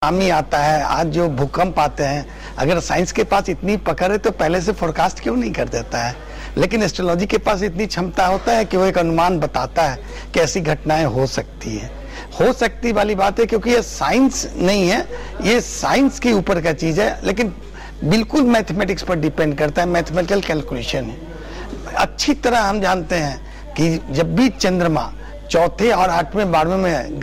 Tsunami आता है, आज जो भूकंप आते हैं, अगर साइंस के पास इतनी पकड़ है तो पहले से फोरकास्ट क्यों नहीं कर देता है। लेकिन एस्ट्रोलॉजी के पास इतनी क्षमता होता है कि वो एक अनुमान बताता है कि ऐसी घटनाएं हो सकती है। हो सकती वाली बात है, क्योंकि ये साइंस नहीं है, ये साइंस के ऊपर का चीज है, लेकिन बिल्कुल मैथमेटिक्स पर डिपेंड करता है, मैथमेटिकल कैलकुलेशन है। अच्छी तरह हम जानते हैं कि जब भी चंद्रमा चौथे और 8वें 12वें में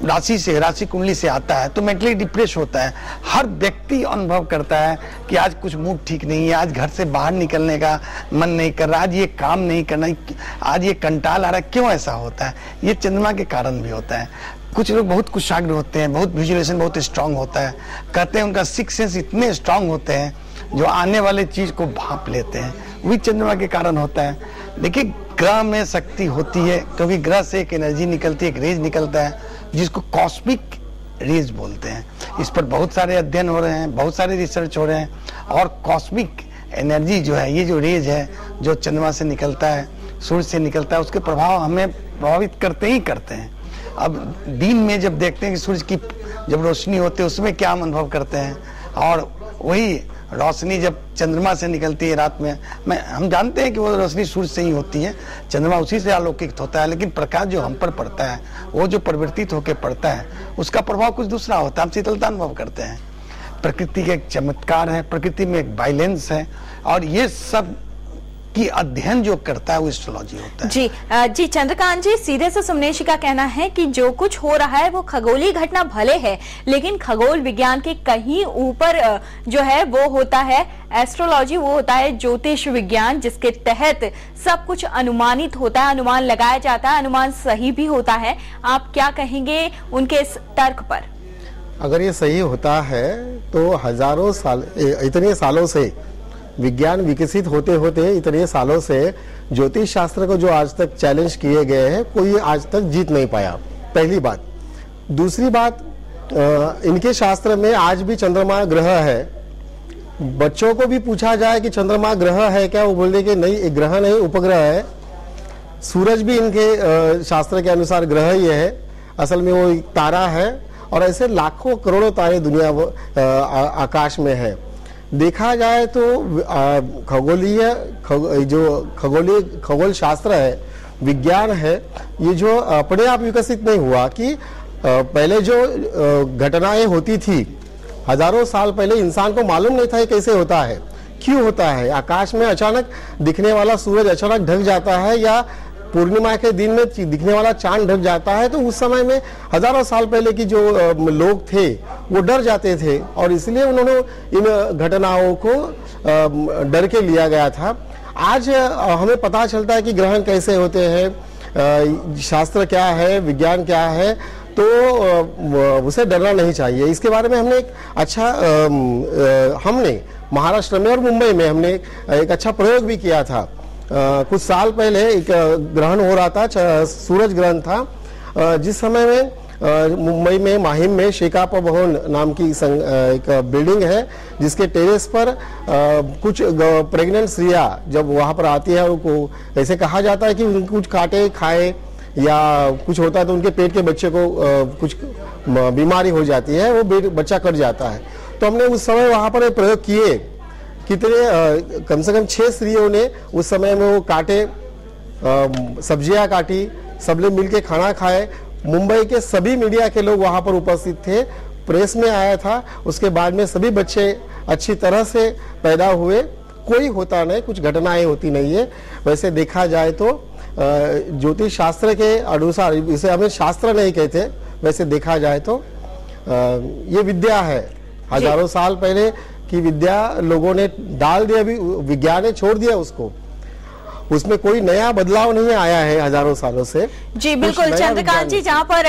राशि कुंडली से आता है तो मेंटली डिप्रेस होता है। हर व्यक्ति अनुभव करता है कि आज कुछ मूड ठीक नहीं है, आज घर से बाहर निकलने का मन नहीं कर रहा, आज ये काम नहीं करना, आज ये कंटाल आ रहा है। क्यों ऐसा होता है? ये चंद्रमा के कारण भी होता है। कुछ लोग बहुत कुशाग्र होते हैं, बहुत विजुअलाइजेशन बहुत स्ट्रांग होता है, कहते हैं उनका सिक्स सेंस इतने स्ट्रांग होते हैं जो आने वाले चीज को भांप लेते हैं, वही चंद्रमा के कारण होता है। देखिए, ग्रह में शक्ति होती है, क्योंकि ग्रह से एक एनर्जी निकलती है, एक रेज निकलता है जिसको कॉस्मिक रेज बोलते हैं। इस पर बहुत सारे अध्ययन हो रहे हैं, बहुत सारे रिसर्च हो रहे हैं, और कॉस्मिक एनर्जी जो है, ये जो रेज है जो चंद्रमा से निकलता है, सूर्य से निकलता है, उसके प्रभाव हमें प्रभावित करते ही करते हैं। अब दिन में जब देखते हैं कि सूर्य की जब रोशनी होती है उसमें क्या हम अनुभव करते हैं, और वही रोशनी जब चंद्रमा से निकलती है रात में, हम जानते हैं कि वो रोशनी सूर्य से ही होती है, चंद्रमा उसी से आलोकित होता है, लेकिन प्रकाश जो हम पर पड़ता है, वो जो परिवर्तित होकर पड़ता है, उसका प्रभाव कुछ दूसरा होता है। हम शीतलता अनुभव करते हैं। प्रकृति का एक चमत्कार है, प्रकृति में एक बैलेंस है, और ये सब की अध्ययन जो करता है वो एस्ट्रोलॉजी होता है। जी चंद्रकांत जी, सीधे से सुमनेश जी का कहना है कि जो कुछ हो रहा है वो खगोलीय घटना भले है, लेकिन खगोल विज्ञान के कहीं ऊपर जो है वो होता है एस्ट्रोलॉजी, वो होता है ज्योतिष विज्ञान, जिसके तहत सब कुछ अनुमानित होता है, अनुमान लगाया जाता है, अनुमान सही भी होता है। आप क्या कहेंगे उनके इस तर्क पर? अगर ये सही होता है तो हजारों साल, इतने सालों से विज्ञान विकसित होते होते इतने सालों से ज्योतिष शास्त्र को जो आज तक चैलेंज किए गए हैं, कोई आज तक जीत नहीं पाया, पहली बात। दूसरी बात, इनके शास्त्र में आज भी चंद्रमा ग्रह है। बच्चों को भी पूछा जाए कि चंद्रमा ग्रह है क्या, वो बोल दे कि नहीं, एक ग्रह नहीं उपग्रह है। सूरज भी इनके शास्त्र के अनुसार ग्रह ही है, असल में वो एक तारा है, और ऐसे लाखों करोड़ों तारे दुनिया आकाश में है। देखा जाए तो खगोल शास्त्र है, विज्ञान है, ये जो अपने आप विकसित नहीं हुआ कि पहले जो घटनाएं होती थी हजारों साल पहले, इंसान को मालूम नहीं था ये कैसे होता है, क्यों होता है। आकाश में अचानक दिखने वाला सूरज अचानक ढक जाता है, या पूर्णिमा के दिन में दिखने वाला चांद ढक जाता है, तो उस समय में हजारों साल पहले की जो लोग थे वो डर जाते थे, और इसलिए उन्होंने इन घटनाओं को डर के लिया गया था। आज हमें पता चलता है कि ग्रहण कैसे होते हैं, शास्त्र क्या है, विज्ञान क्या है, तो उसे डरना नहीं चाहिए। इसके बारे में हमने एक अच्छा हमने महाराष्ट्र में और मुंबई में हमने एक अच्छा प्रयोग भी किया था। कुछ साल पहले एक ग्रहण हो रहा था, सूरज ग्रहण था, जिस समय में मुंबई में माहिम में शेकाप भवन नाम की एक बिल्डिंग है, जिसके टेरेस पर कुछ प्रेग्नेंट स्त्रियां जब वहां पर आती है, उनको ऐसे कहा जाता है कि कुछ काटे खाए या कुछ होता है तो उनके पेट के बच्चे को कुछ बीमारी हो जाती है, वो बच्चा कट जाता है। तो हमने उस समय वहां पर प्रयोग किए, कितने कम से कम 6 स्त्रियों ने उस समय में वो काटे, सब्जियां काटी, सबने मिलके खाना खाए। मुंबई के सभी मीडिया के लोग वहां पर उपस्थित थे, प्रेस में आया था। उसके बाद में सभी बच्चे अच्छी तरह से पैदा हुए, कोई होता नहीं, कुछ घटनाएं होती नहीं है। वैसे देखा जाए तो ज्योतिष शास्त्र के अनुसार, इसे हमें शास्त्र नहीं कहते, वैसे देखा जाए तो ये विद्या है, हजारों साल पहले की विद्या लोगों ने डाल दिया, अभी विज्ञान ने छोड़ दिया उसको, उसमें कोई नया बदलाव नहीं आया है हजारों सालों से। जी बिल्कुल चंद्रकांत जी, जहां पर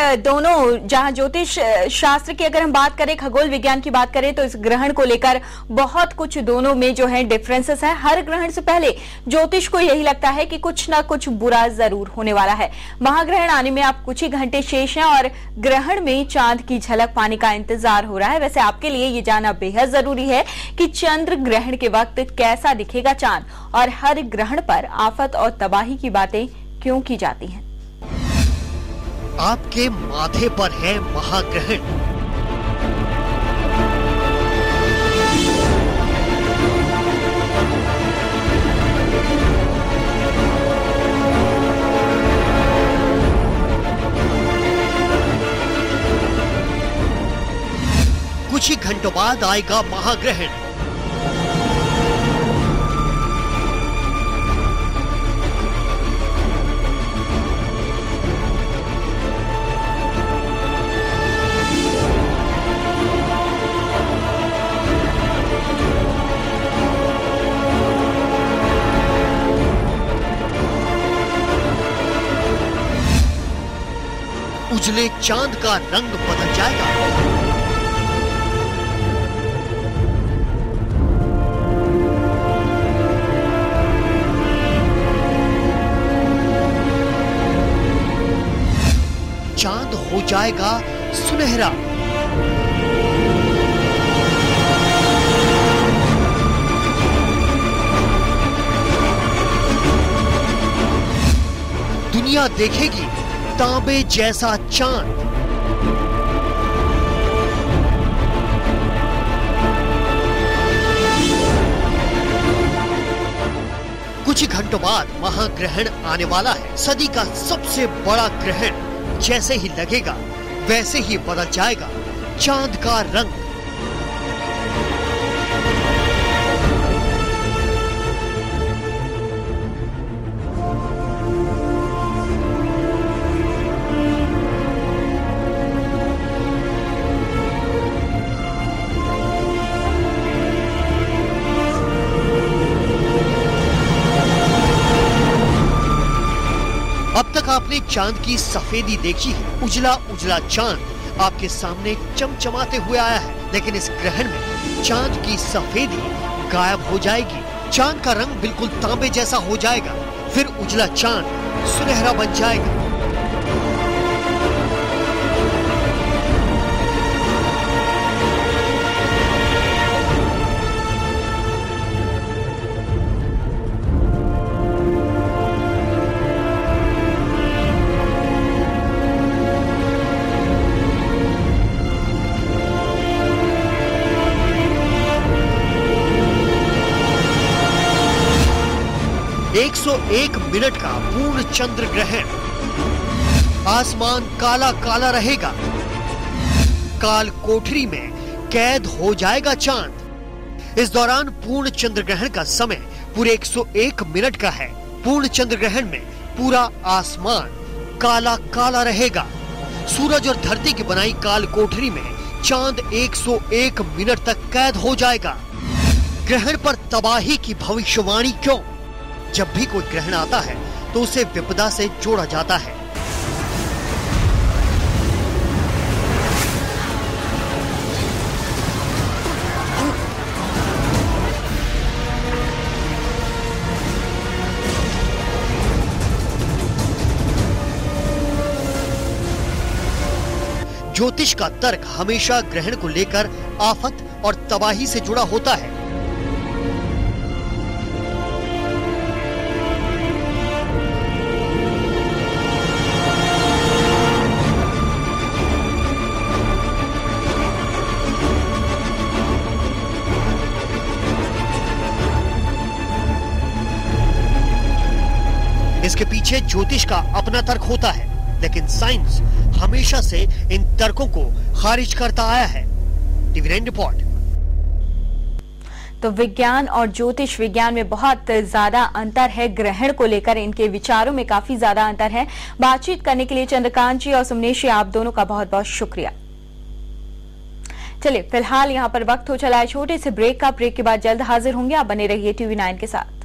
जहां ज्योतिष शास्त्र की अगर हम बात करें, खगोल विज्ञान की बात करें, तो इस ग्रहण को लेकर बहुत कुछ दोनों में जो है डिफरेंसेस है। हर ग्रहण से पहले ज्योतिष को यही लगता है कि कुछ ना कुछ बुरा जरूर होने वाला है। महाग्रहण आने में आप कुछ ही घंटे शेष हैं और ग्रहण में चांद की झलक पाने का इंतजार हो रहा है। वैसे आपके लिए ये जानना बेहद जरूरी है कि चंद्र ग्रहण के वक्त कैसा दिखेगा चांद, और हर ग्रहण पर आफत और तबाही की बातें क्यों की जाती हैं। आपके माथे पर है महाग्रहण, कुछ ही घंटों बाद आएगा महाग्रहण। उजले चांद का रंग बदल जाएगा। चांद हो जाएगा सुनहरा। दुनिया देखेगी तांबे जैसा चांद। कुछ ही घंटों बाद महाग्रहण आने वाला है। सदी का सबसे बड़ा ग्रहण। जैसे ही लगेगा वैसे ही बदल जाएगा चांद का रंग। अब तक आपने चांद की सफेदी देखी है। उजला उजला चांद आपके सामने चमचमाते हुए आया है, लेकिन इस ग्रहण में चांद की सफेदी गायब हो जाएगी। चांद का रंग बिल्कुल तांबे जैसा हो जाएगा। फिर उजला चांद सुनहरा बन जाएगा। एक 101 मिनट का पूर्ण चंद्र ग्रहण। आसमान काला काला रहेगा। काल कोठरी में कैद हो जाएगा चांद। इस दौरान पूर्ण चंद्र ग्रहण का समय पूरे 101 मिनट का है। पूर्ण चंद्र ग्रहण में पूरा आसमान काला काला रहेगा। सूरज और धरती की बनाई काल कोठरी में चांद 101 मिनट तक कैद हो जाएगा। ग्रहण पर तबाही की भविष्यवाणी क्यों? जब भी कोई ग्रहण आता है तो उसे विपदा से जोड़ा जाता है। ज्योतिष का तर्क हमेशा ग्रहण को लेकर आफत और तबाही से जुड़ा होता है। इसके पीछे ज्योतिष का अपना तर्क होता है, लेकिन साइंस हमेशा से इन तर्कों को खारिज करता आया है। TV9 report. तो विज्ञान और ज्योतिष विज्ञान में बहुत ज्यादा अंतर है। ग्रहण को लेकर इनके विचारों में काफी ज्यादा अंतर है। बातचीत करने के लिए चंद्रकांत जी और सुमनेश जी, आप दोनों का बहुत बहुत शुक्रिया। चलिए, फिलहाल यहाँ पर वक्त हो चला है छोटे से ब्रेक का। ब्रेक के बाद जल्द हाजिर होंगे। आप बने रहिए टीवी9 के साथ।